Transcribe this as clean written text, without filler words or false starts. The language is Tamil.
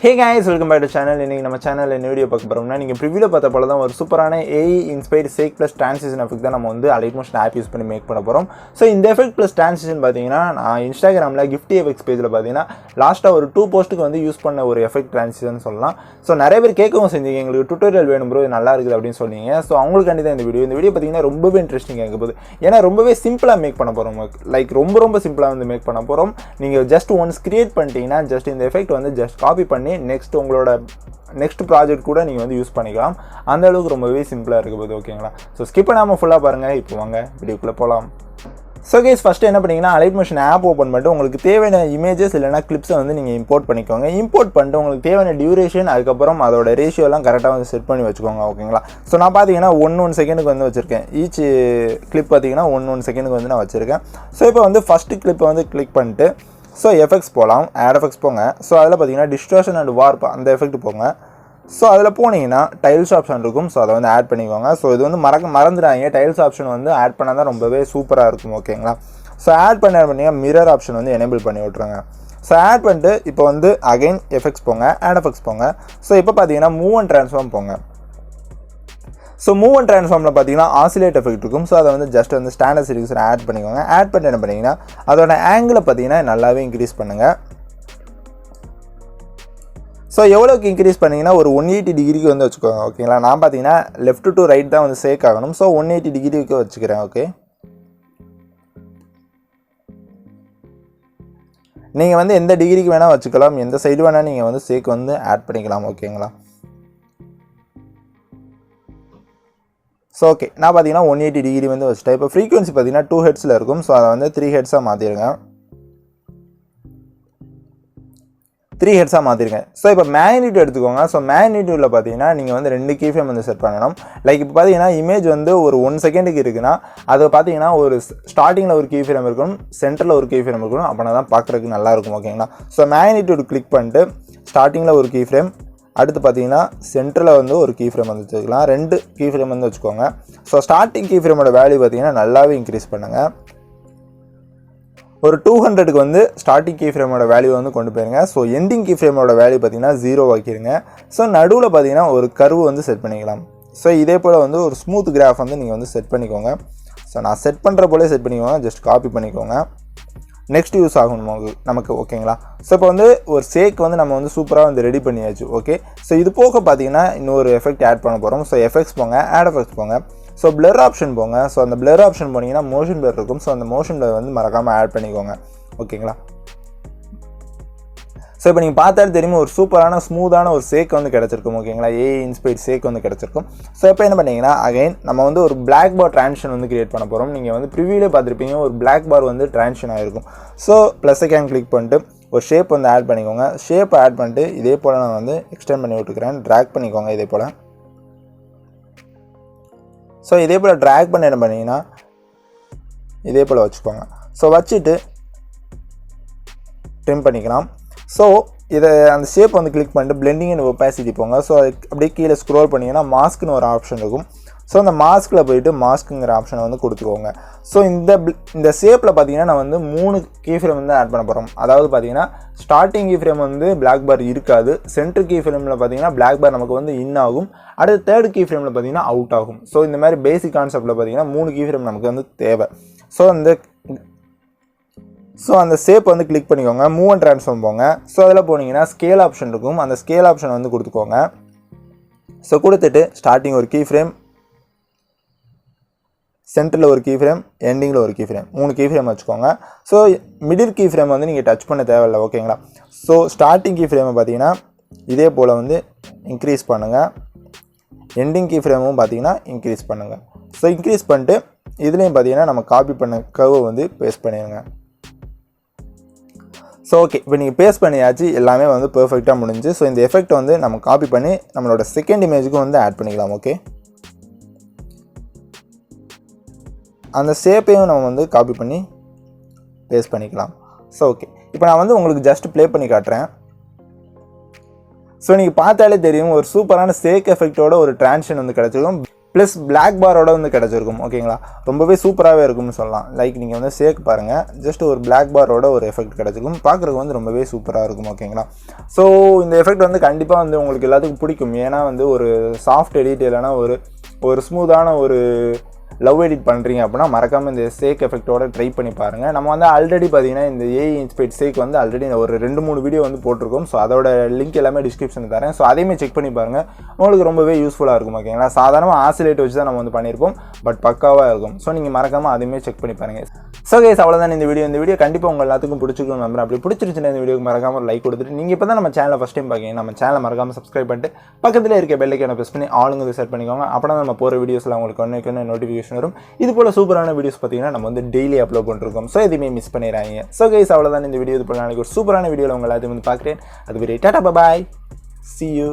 Hey guys, welcome back to the channel. In our channel, in video you preview a super AI inspired shake plus transition effect that we Alight Motion app use to make. So in the effect plus transition, Instagram gift effects page last hour 2 posts use effect transition. So நிறைய கேட்கவும் செஞ்சீங்க உங்களுக்கு tutorial வேணும் bro நல்லா இருக்குது அப்படினு சொன்னீங்க. So அவங்களுக்கு இந்த வீடியோ பாத்தீங்கன்னா ரொம்பவே இன்ட்ரஸ்டிங்கா இருக்க போகுது. ஏனா ரொம்பவே சிம்பிளா மேக் பண்ண போறோம். லைக் ரொம்ப சிம்பிளா மேக் பண்ண போறோம். நீங்க just once create பண்ணிட்டீங்கன்னா just இந்த effect just copy பண்ணி next உங்களோட next project கூட நீங்க யூஸ் பண்ணிக்கலாம். அந்த அளவுக்கு ரொம்பவே சிம்பிளா இருக்க போகுது ஓகேங்களா. சோ ஸ்கிப் பண்ணாம ஃபுல்லா பாருங்க. இப்போ வாங்க வீடியோக்குள்ள போலாம். So guys, first என்ன பண்ணீங்கன்னா Alight Motion app ஓபன் பண்ணிட்டு உங்களுக்கு தேவையான இமேजेस இல்லனா clips நீங்க import பண்ணிக்கோங்க. import பண்ணிட்டு உங்களுக்கு தேவையான duration அதுக்கு அப்புறம் அதோட ரேஷியோ எல்லாம் கரெக்ட்டா செட் பண்ணி வச்சுக்கோங்க ஓகேங்களா. சோ நான் பாத்தீங்கன்னா 1 செகண்டுக்கு வச்சிருக்கேன். each clip பாத்தீங்கன்னா 1 செகண்டுக்கு நான் வச்சிருக்கேன். சோ இப்போ first clip click பண்ணிட்டு so effects போலாம். add effects போங்க. சோ அதுல பாத்தீங்கன்னா distortion and warp அந்த effect போங்க. சோ அதுல போனீங்கன்னா tiles ஆப்ஷன் இருக்கும். சோ அத ஆட் பண்ணிக்கோங்க. சோ இது மறந்துடாதீங்க. tiles ஆப்ஷன் ஆட் பண்ணாதான் ரொம்பவே சூப்பரா இருக்கும் ஓகேங்களா. சோ ஆட் பண்ணீங்க mirror ஆப்ஷன் enable பண்ணி விட்டுருங்க. சோ ஆட் பண்ணிட்டு இப்போ again effects போங்க. add effects போங்க. சோ இப்போ பாத்தீங்கன்னா move and transform போங்க. So move and transformல பாத்தீங்கன்னா oscillate effect இருக்கும். சோ அத just standard series ஆட் பண்ணிக்கோங்க. ஆட் பண்ணிட்டு என்ன பண்ணீங்கன்னா அதோட angle பாத்தீங்கன்னா நல்லாவே இன்கிரீஸ் பண்ணுங்க. சோ எவ்வளவுக்கு இன்கிரீஸ் பண்ணீங்கன்னா ஒரு 180 டிகிரிக்கு வச்சுக்கோங்க ஓகேங்களா. நான் பாத்தீங்கன்னா left to right தான் ஷேக் ஆகணும். சோ 180 டிகிரிக்கு வச்சுக்கிறேன் ஓகே. நீங்க எந்த டிகிரிக்கு வேணா வச்சுக்கலாம். எந்த சைடு வேணா நீங்க ஷேக் ஆட் பண்ணிக்கலாம் ஓகேங்களா. So okay, நான் பாத்தீங்கன்னா 180 டிகிரி வச்சிட்டேன். இப்போ frequency பாத்தீங்கன்னா 2 ஹெர்ட்ஸ்ல இருக்கும். சோ அத 3 ஹெர்ட்ஸா மாத்திருங்க. 3 ஹெர்ட்ஸா மாத்திருங்க. சோ இப்போ மேக்னிட்யூட் எடுத்துக்கோங்க. சோ மேக்னிட்யூட்ல பாத்தீங்கன்னா நீங்க 2 கீ ஃப்ரேம் செட் பண்ணனும். லைக் இப்போ பாத்தீங்கன்னா இமேஜ் ஒரு 1 செகண்டுக்கு இருக்குனா அது பாத்தீங்கன்னா ஒரு ஸ்டார்டிங்ல ஒரு கீ ஃப்ரேம் இருக்கும், சென்டர்ல ஒரு கீ ஃப்ரேம் இருக்கும். அப்பனா தான் பார்க்கிறதுக்கு நல்லா இருக்கும் ஓகேங்களா. சோ மேக்னிட்யூட் கிளிக் பண்ணிட்டு ஸ்டார்டிங்ல ஒரு கீ ஃப்ரேம், அடுத்து பாத்தீங்கன்னா சென்டர்ல ஒரு கீ ஃப்ரேம் வச்சுக்கலாம். 2 கீ ஃப்ரேம் வச்சுக்கோங்க. சோ ஸ்டார்டிங் கீ ஃப்ரேமோட வேல்யூ பாத்தீங்கன்னா நல்லாவே இன்கிரீஸ் பண்ணுங்க. ஒரு 200க்கு ஸ்டார்டிங் கீ ஃப்ரேமோட வேல்யூ கொண்டு போயிருங்க. சோ எண்டிங் கீ ஃப்ரேமோட வேல்யூ பாத்தீங்கன்னா 0 ஆக்கிருங்க. சோ நடுவுல பாத்தீங்கன்னா ஒரு கர்வ் செட் பண்ணிக்கலாம். சோ இதே போல ஒரு ஸ்மூத் கிராஃப் நீங்க செட் பண்ணிக்கோங்க. சோ நான் செட் பண்ற போல செட் பண்ணிக்கோங்க. ஜஸ்ட் காப்பி பண்ணிக்கோங்க. நெக்ஸ்ட் யூஸ் ஆகும் நமக்கு ஓகேங்களா. சோ இப்போ ஒரு ஷேக் நம்ம சூப்பரா ரெடி பண்ணியாச்சு ஓகே. சோ இது போக பாத்தீங்கன்னா இன்னொரு எஃபெக்ட் ஆட் பண்ண போறோம். சோ எஃபெக்ட்ஸ் போங்க, ஆட் எஃபெக்ட்ஸ் போங்க. சோ blur ஆப்ஷன் போங்க. சோ அந்த blur ஆப்ஷன் போனீங்கன்னா மோஷன் blur இருக்கும். சோ அந்த மோஷன் blur மறக்காம ஆட் பண்ணிக்கோங்க ஓகேங்களா. சோ இப்போ நீங்க பார்த்தாலே தெரியும் ஒரு சூப்பரான ஸ்மூத்தான ஒரு ஷேக் கிடைச்சிருக்கும் ஓகேங்களா. AI இன்ஸ்பயர்ட் ஷேக் கிடைச்சிருக்கும். சோ இப்போ என்ன பண்ணீங்கன்னா அகைன் நம்ம ஒரு black bar transition கிரியேட் பண்ண போறோம். நீங்க ப்ரிவியூல பார்த்திருப்பீங்க ஒரு black bar transition ஆயிருக்கும். சோ ப்ளஸ் ஐகான் கிளிக் பண்ணிட்டு ஒரு ஷேப் ஆட் பண்ணிக்கோங்க. ஷேப் ஆட் பண்ணிட்டு இதே போல நான் எக்ஸ்டெண்ட் பண்ணி விட்டுக்கிறேன். டிராக் பண்ணிக்கோங்க இதே போல. சோ இதே போல டிராக் பண்ணி என்ன பண்ணீங்கன்னா இதே போல வச்சுக்கோங்க. சோ வச்சிட்டு ட்ரிம் பண்ணிக்கலாம். சோ இத அந்த ஷேப் கிளிக் பண்ணிட்டு blending and opacity போங்க. சோ அப்படியே கீழ ஸ்க்ரோல் பண்ணீங்கன்னா மாஸ்க்னு ஒரு ஆப்ஷன் இருக்கும். சோ அந்த மாஸ்க்ல போய்ட்டு மாஸ்க்ங்கற ஆப்ஷனை கொடுத்துக்கோங்க. சோ இந்த ஷேப்ல பாத்தீங்கன்னா நான் 3 கீ ஃப்ரேம் ஆட் பண்ண போறோம். அதாவது பாத்தீங்கன்னா starting key frame black bar இருக்காது. சென்டர் கீ ஃப்ரேம்ல பாத்தீங்கன்னா black bar நமக்கு இன் ஆகும். அடுத்து தேர்ட் கீ ஃப்ரேம்ல பாத்தீங்கன்னா அவுட் ஆகும். சோ இந்த மாதிரி பேசிக் கான்செப்ட்ல பாத்தீங்கன்னா 3 கீ ஃப்ரேம் நமக்கு தேவை. சோ அந்த ஷேப் கிளிக் பண்ணிக்கோங்க. மூவ் அண்ட் ட்ரான்ஸ்ஃபார்ம் போங்க. சோ அதல போனீங்கன்னா ஸ்கேல் ஆப்ஷன் இருக்கும். அந்த ஸ்கேல் ஆப்ஷன் கொடுத்துக்கோங்க. சோ கொடுத்துட்டு ஸ்டார்டிங் ஒரு கீ ஃப்ரேம், சென்டர்ல ஒரு கீ ஃப்ரேம், எண்டிங்ல ஒரு கீ ஃப்ரேம், 3 கீ ஃப்ரேம் வச்சுக்கோங்க. சோ மிடில் கீ ஃப்ரேம் நீங்க டச் பண்ண தேவையில்லை ஓகேங்களா. சோ ஸ்டார்டிங் கீ ஃப்ரேம் பாத்தீங்கன்னா இதே போல இன்க்ரீஸ் பண்ணுங்க. எண்டிங் கீ ஃப்ரேமும் பாத்தீங்கன்னா இன்க்ரீஸ் பண்ணுங்க. சோ இன்க்ரீஸ் பண்ணிட்டு இதுலயும் பாத்தீங்கன்னா நம்ம காப்பி பண்ண கர்வ் பேஸ்ட் பண்ணிடுங்க. சோ ஓகே, இப்போ நீங்க பேஸ்ட் பண்ணியாச்சு. எல்லாமே பெர்ஃபெக்ட்டா முடிஞ்சு. சோ இந்த எஃபெக்ட் நம்ம காப்பி பண்ணி நம்மளோட செகண்ட் இமேஜுக்கு ஆட் பண்ணிக்கலாம் ஓகே. அந்த ஷேப்பையும் நம்ம காப்பி பண்ணி பேஸ்ட் பண்ணிக்கலாம். சோ ஓகே, இப்போ நான் உங்களுக்கு ஜஸ்ட் ப்ளே பண்ணி காட்டுறேன். சோ நீங்க பார்த்தாலே தெரியும் ஒரு சூப்பரான ஷேக் எஃபெக்ட்டோட ஒரு ட்ரான்சிஷன் கிடைச்சிருக்கும். ப்ளஸ் பிளாக் பாரோட வந்து கிடச்சிருக்கும். ஓகேங்களா, ரொம்பவே சூப்பராகவே இருக்கும்னு சொல்லலாம். லைக் நீங்கள் வந்து ஷேக் பாருங்கள், ஜஸ்ட் ஒரு பிளாக் பாரோட ஒரு எஃபெக்ட் கிடச்சிருக்கும். பார்க்குறதுக்கு வந்து ரொம்பவே சூப்பராக இருக்கும். ஓகேங்களா, ஸோ இந்த எஃபெக்ட் வந்து கண்டிப்பாக வந்து உங்களுக்கு எல்லாத்துக்கும் பிடிக்கும். ஏன்னா வந்து ஒரு சாஃப்ட் எடிட் இல்லைனா ஒரு ஸ்மூத்தான ஒரு லவ் எடிட் பண்ணுறீங்க அப்படின்னா மறக்காமல் இந்த ஷேக் எஃபெக்ட்டோட ட்ரை பண்ணி பாருங்கள். நம்ம வந்து ஆல்ரெடி பார்த்தீங்கன்னா இந்த ஏஐ இன்ஸ்பைர்ட் ஷேக் வந்து ஆல்ரெடி ஒரு 2-3 வீடியோ வந்து போட்டிருக்கோம். ஸோ அதோட லிங்க் எல்லாமே டிஸ்கிரிப்ஷனில் தரேன். ஸோ அதையுமே செக் பண்ணி பாருங்கள், உங்களுக்கு ரொம்பவே யூஸ்ஃபுல்லாக இருக்கும். ஓகேங்களா, சாதாரணமாக ஆசிலேட் வச்சு தான் நம்ம வந்து பண்ணியிருப்போம், பட் பக்காவாக இருக்கும். ஸோ நீங்கள் மறக்காமல் அதையுமே செக் பண்ணி பாருங்கள். ஸோ கைஸ், அவ்வளோதான் இந்த வீடியோ கண்டிப்பாக உங்கள் எல்லாத்துக்கும் பிடிச்சிருக்கும் நம்புறேன். அப்படி பிடிச்சிருச்சுன்னா இந்த வீடியோக்கு மறக்காமல் லைக் கொடுத்துட்டு, நீங்கள் இப்போ தான் நம்ம சேனலை ஃபஸ்ட் டைம் பார்க்கீங்க, நம்ம சேனலை மறக்காமல் சப்ஸ்கிரைப் பண்ணிட்டு பக்கத்தில் இருக்க பெல் ஐக்கானை ப்ரெஸ் பண்ணி ஆளுங்க செட் பண்ணிக்கோங்க. அப்போ நம்ம போகிற வீடியோஸில் உங்களுக்கு ஒன்று நோட்டிஃபிகேஷன் வரும். இது போல் சூப்பரான வீடியோஸ் பார்த்தீங்கன்னா நம்ம வந்து டெய்லி அப்லோட் பண்ணிருக்கோம். ஸோ எதுவுமே மிஸ் பண்ணிடுறாங்க. ஸோ கைஸ், அவ்வளோதான் இந்த வீடியோ. இது போல் நாளைக்கு ஒரு சூப்பரான வீடியோவில் உங்கள் எல்லாத்தையும் வந்து பார்க்குறேன். அது வரை டாடா பாய், see you.